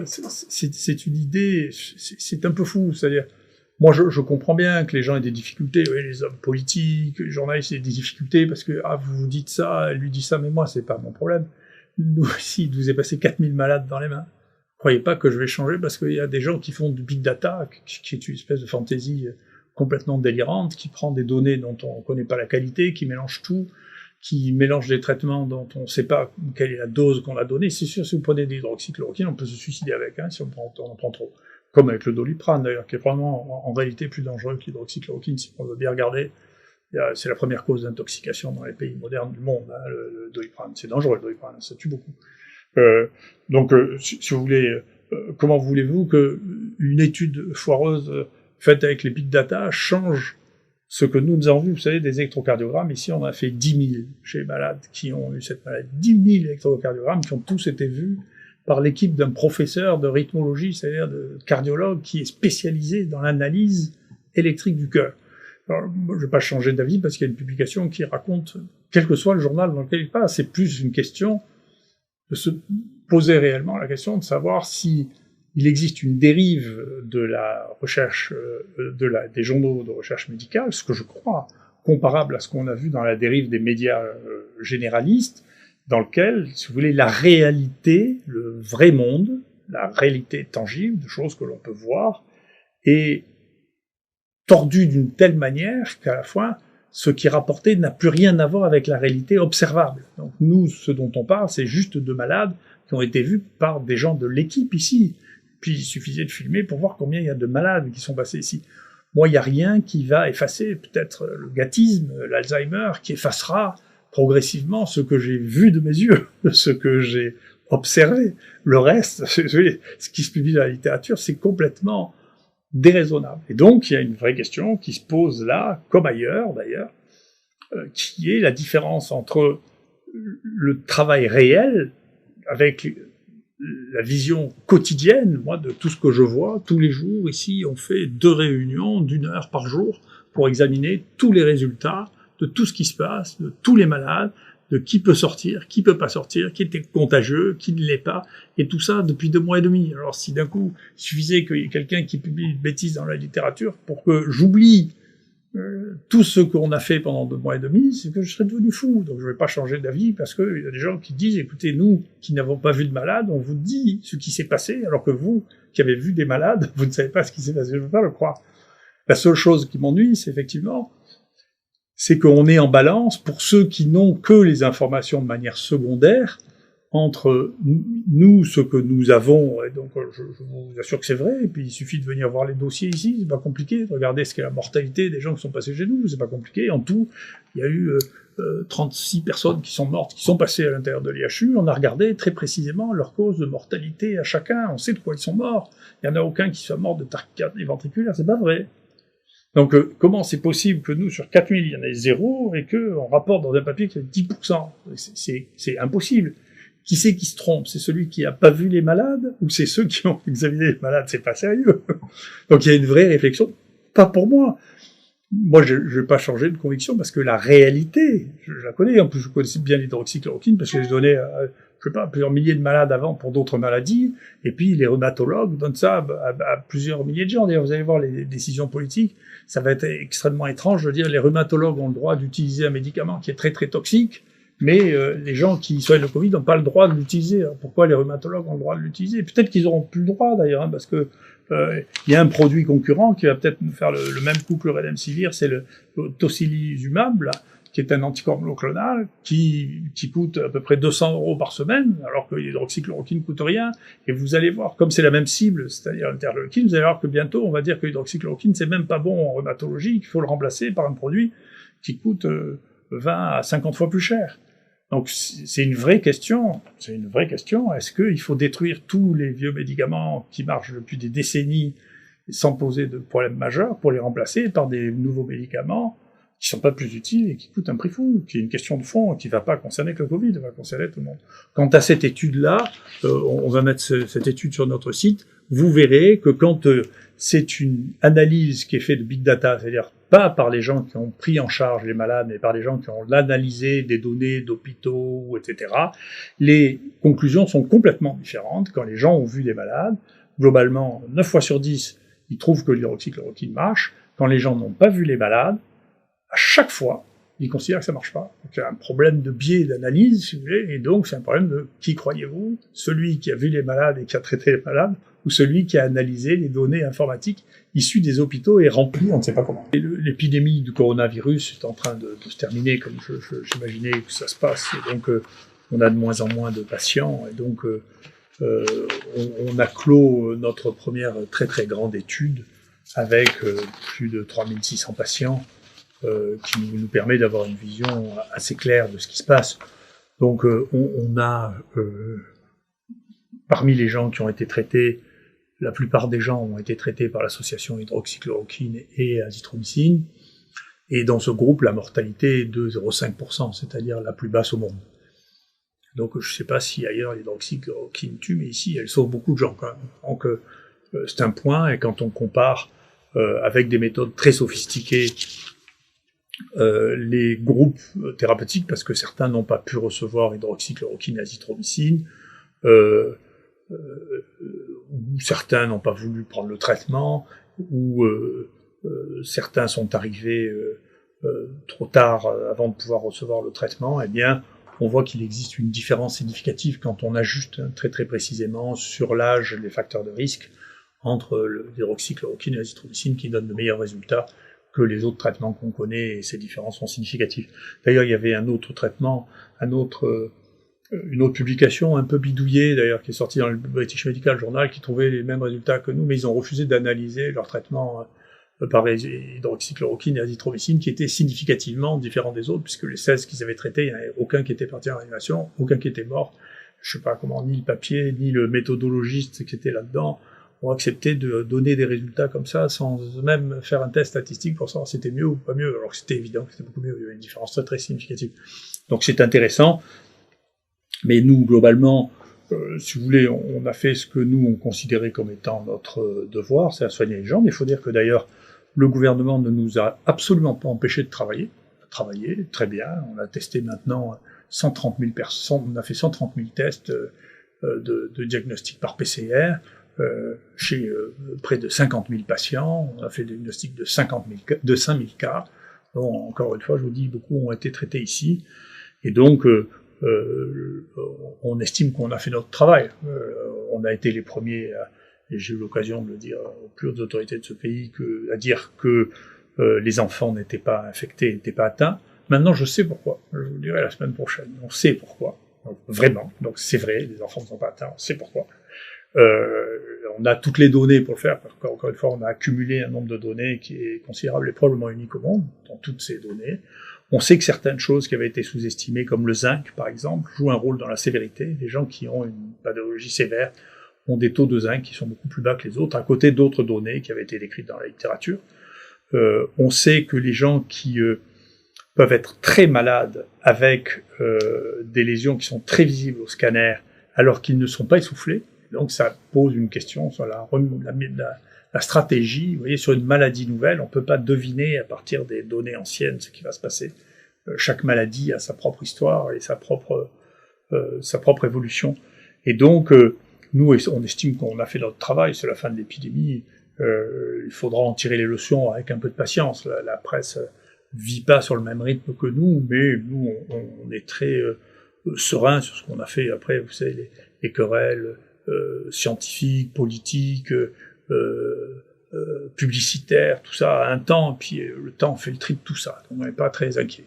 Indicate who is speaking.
Speaker 1: C'est une idée, c'est un peu fou. C'est-à-dire, moi, je comprends bien que les gens aient des difficultés, oui, les hommes politiques, les journalistes aient des difficultés parce que vous dites ça, elle lui dit ça, mais moi, c'est pas mon problème. Nous aussi, il nous est passé 4000 malades dans les mains. Croyez pas que je vais changer parce qu'il y a des gens qui font du big data, qui est une espèce de fantaisie complètement délirante, qui prend des données dont on connaît pas la qualité, qui mélange tout, qui mélange des traitements dont on ne sait pas quelle est la dose qu'on a donnée. C'est sûr, si vous prenez de l'hydroxychloroquine, on peut se suicider avec, si on en prend trop. Comme avec le Doliprane, d'ailleurs, qui est probablement en réalité plus dangereux que l'hydroxychloroquine, si on veut bien regarder. C'est la première cause d'intoxication dans les pays modernes du monde, le Doliprane. C'est dangereux, le Doliprane, ça tue beaucoup. Donc, si vous voulez, comment voulez-vous qu'une étude foireuse faite avec les big data change ce que nous avons vu? Vous savez, des électrocardiogrammes, ici on a fait 10 000 chez les malades qui ont eu cette maladie. 10 000 électrocardiogrammes qui ont tous été vus par l'équipe d'un professeur de rythmologie, c'est-à-dire de cardiologue qui est spécialisé dans l'analyse électrique du cœur. Alors, moi, je ne vais pas changer d'avis parce qu'il y a une publication qui raconte, quel que soit le journal dans lequel il passe, c'est plus une question de se poser réellement la question de savoir si il existe une dérive de la recherche, des journaux de recherche médicale, ce que je crois, comparable à ce qu'on a vu dans la dérive des médias généralistes, dans lequel, si vous voulez, la réalité, le vrai monde, la réalité tangible, de choses que l'on peut voir, est tordue d'une telle manière qu'à la fois, ce qui est rapporté n'a plus rien à voir avec la réalité observable. Donc nous, ce dont on parle, c'est juste de malades qui ont été vus par des gens de l'équipe ici. Puis il suffisait de filmer pour voir combien il y a de malades qui sont passés ici. Moi, il n'y a rien qui va effacer peut-être le gâtisme, l'Alzheimer, qui effacera progressivement ce que j'ai vu de mes yeux, ce que j'ai observé. Le reste, ce qui se publie dans la littérature, c'est complètement déraisonnable. Et donc, il y a une vraie question qui se pose là, comme ailleurs d'ailleurs, qui est la différence entre le travail réel, avec la vision quotidienne, moi, de tout ce que je vois. Tous les jours, ici, on fait 2 réunions d'1 heure par jour pour examiner tous les résultats de tout ce qui se passe, de tous les malades, de qui peut sortir, qui peut pas sortir, qui était contagieux, qui ne l'est pas, et tout ça depuis 2 mois et demi. Alors si d'un coup, il suffisait qu'il y ait quelqu'un qui publie une bêtise dans la littérature pour que j'oublie tout ce qu'on a fait pendant 2 mois et demi, c'est que je serais devenu fou. Donc je vais pas changer d'avis parce qu'il y a des gens qui disent, écoutez, nous, qui n'avons pas vu de malades, on vous dit ce qui s'est passé, alors que vous, qui avez vu des malades, vous ne savez pas ce qui s'est passé. Je ne veux pas le croire. La seule chose qui m'ennuie, c'est effectivement, c'est qu'on est en balance, pour ceux qui n'ont que les informations de manière secondaire, entre nous, ce que nous avons, et donc je vous assure que c'est vrai, et puis il suffit de venir voir les dossiers ici, c'est pas compliqué, de regarder ce qu'est la mortalité des gens qui sont passés chez nous, c'est pas compliqué. En tout, il y a eu 36 personnes qui sont mortes, qui sont passées à l'intérieur de l'IHU, on a regardé très précisément leur cause de mortalité à chacun, on sait de quoi ils sont morts, il n'y en a aucun qui soit mort de tachycardie ventriculaire, c'est pas vrai. Donc, comment c'est possible que nous, sur 4000, il y en ait 0, et qu'on rapporte dans un papier qu'il y a 10%? C'est impossible. Qui c'est qui se trompe? C'est celui qui n'a pas vu les malades, ou c'est ceux qui ont examiné les malades? C'est pas sérieux. Donc, il y a une vraie réflexion. Pas pour moi. Moi, je vais pas changer de conviction, parce que la réalité, je la connais. En plus, je connaissais bien l'hydroxychloroquine, parce que je donnais, je sais pas, plusieurs milliers de malades avant pour d'autres maladies, et puis les rhumatologues donnent ça à plusieurs milliers de gens. D'ailleurs, vous allez voir les décisions politiques, ça va être extrêmement étrange de dire les rhumatologues ont le droit d'utiliser un médicament qui est très très toxique, mais les gens qui soignent le Covid n'ont pas le droit de l'utiliser. Alors, pourquoi les rhumatologues ont le droit de l'utiliser? Peut-être qu'ils auront plus le droit d'ailleurs, parce que il y a un produit concurrent qui va peut-être nous faire le même coup que le Remdesivir, c'est le tocilizumab, là, qui est un anticorps monoclonal, qui coûte à peu près 200 € par semaine, alors que l'hydroxychloroquine coûte rien. Et vous allez voir, comme c'est la même cible, c'est-à-dire l'interleukine, vous allez voir que bientôt, on va dire que l'hydroxychloroquine, c'est même pas bon en rhumatologie, qu'il faut le remplacer par un produit qui coûte 20 à 50 fois plus cher. Donc, c'est une vraie question. C'est une vraie question. Est-ce qu'il faut détruire tous les vieux médicaments qui marchent depuis des décennies sans poser de problème majeur pour les remplacer par des nouveaux médicaments qui sont pas plus utiles et qui coûtent un prix fou, qui est une question de fond qui va pas concerner que le Covid, va concerner tout le monde. Quant à cette étude-là, on va mettre cette étude sur notre site, vous verrez que quand c'est une analyse qui est faite de big data, c'est-à-dire pas par les gens qui ont pris en charge les malades, mais par les gens qui ont analysé des données d'hôpitaux, etc., les conclusions sont complètement différentes. Quand les gens ont vu des malades, globalement, 9 fois sur 10, ils trouvent que l'hydroxychloroquine marche. Quand les gens n'ont pas vu les malades, à chaque fois, ils considèrent que ça marche pas. Donc il y a un problème de biais d'analyse, si vous voulez, et donc c'est un problème de qui croyez-vous, celui qui a vu les malades et qui a traité les malades, ou celui qui a analysé les données informatiques issues des hôpitaux et remplies, on ne sait pas comment. L'épidémie du coronavirus est en train de se terminer, comme j'imaginais que ça se passe, et donc on a de moins en moins de patients, et donc on a clos notre première très très grande étude avec plus de 3600 patients, qui nous permet d'avoir une vision assez claire de ce qui se passe. Donc on a, parmi les gens qui ont été traités, la plupart des gens ont été traités par l'association hydroxychloroquine et azithromycine, et dans ce groupe, la mortalité est de 0,5%, c'est-à-dire la plus basse au monde. Donc je ne sais pas si ailleurs l'hydroxychloroquine tue, mais ici elle sauve beaucoup de gens quand même. Donc c'est un point, et quand on compare avec des méthodes très sophistiquées les groupes thérapeutiques, parce que certains n'ont pas pu recevoir hydroxychloroquine et azithromycine, ou certains n'ont pas voulu prendre le traitement, ou certains sont arrivés trop tard avant de pouvoir recevoir le traitement, eh bien, on voit qu'il existe une différence significative quand on ajuste très très précisément sur l'âge les facteurs de risque entre l'hydroxychloroquine et l'azithromycine qui donnent de meilleurs résultats que les autres traitements qu'on connaît, et ces différences sont significatives. D'ailleurs, il y avait un autre traitement, une autre publication un peu bidouillée, d'ailleurs, qui est sortie dans le British Medical Journal, qui trouvait les mêmes résultats que nous, mais ils ont refusé d'analyser leur traitement par hydroxychloroquine et azithromycine, qui était significativement différent des autres, puisque les 16 qu'ils avaient traités, il n'y en avait aucun qui était parti en réanimation, aucun qui était mort. Je ne sais pas comment, ni le papier, ni le méthodologiste qui était là-dedans ont accepté de donner des résultats comme ça, sans même faire un test statistique pour savoir si c'était mieux ou pas mieux, alors que c'était évident que c'était beaucoup mieux, il y avait une différence très très significative. Donc c'est intéressant, mais nous, globalement, si vous voulez, on a fait ce que nous, on considérait comme étant notre devoir, c'est à soigner les gens, mais il faut dire que d'ailleurs, le gouvernement ne nous a absolument pas empêchés de travailler. On a travaillé très bien, on a testé maintenant 130 000 personnes, on a fait 130 000 tests de diagnostic par PCR, chez près de 50 000 patients, on a fait le diagnostic de 5 000 cas, donc encore une fois, je vous dis, beaucoup ont été traités ici, et donc on estime qu'on a fait notre travail. On a été les premiers, et j'ai eu l'occasion de le dire aux plus hautes autorités de ce pays, à dire que les enfants n'étaient pas infectés, n'étaient pas atteints. Maintenant, je sais pourquoi. Je vous le dirai la semaine prochaine. On sait pourquoi. Donc, vraiment. Donc c'est vrai, les enfants ne sont pas atteints, on sait pourquoi. On a toutes les données pour le faire, parce qu'encore une fois, on a accumulé un nombre de données qui est considérable et probablement unique au monde, dans toutes ces données. On sait que certaines choses qui avaient été sous-estimées, comme le zinc, par exemple, jouent un rôle dans la sévérité. Les gens qui ont une pathologie sévère ont des taux de zinc qui sont beaucoup plus bas que les autres, à côté d'autres données qui avaient été décrites dans la littérature. On sait que les gens qui peuvent être très malades avec des lésions qui sont très visibles au scanner, alors qu'ils ne sont pas essoufflés. Donc ça pose une question sur la stratégie. Vous voyez, sur une maladie nouvelle, on ne peut pas deviner à partir des données anciennes ce qui va se passer. Chaque maladie a sa propre histoire et sa propre évolution. Et donc, nous, on estime qu'on a fait notre travail, c'est la fin de l'épidémie. Il faudra en tirer les leçons avec un peu de patience. La presse vit pas sur le même rythme que nous, mais nous, on est très serein sur ce qu'on a fait. Après, vous savez, les querelles scientifiques, politiques, publicitaires, tout ça a un temps, et puis le temps fait le tri de tout ça. Donc on n'est pas très inquiet.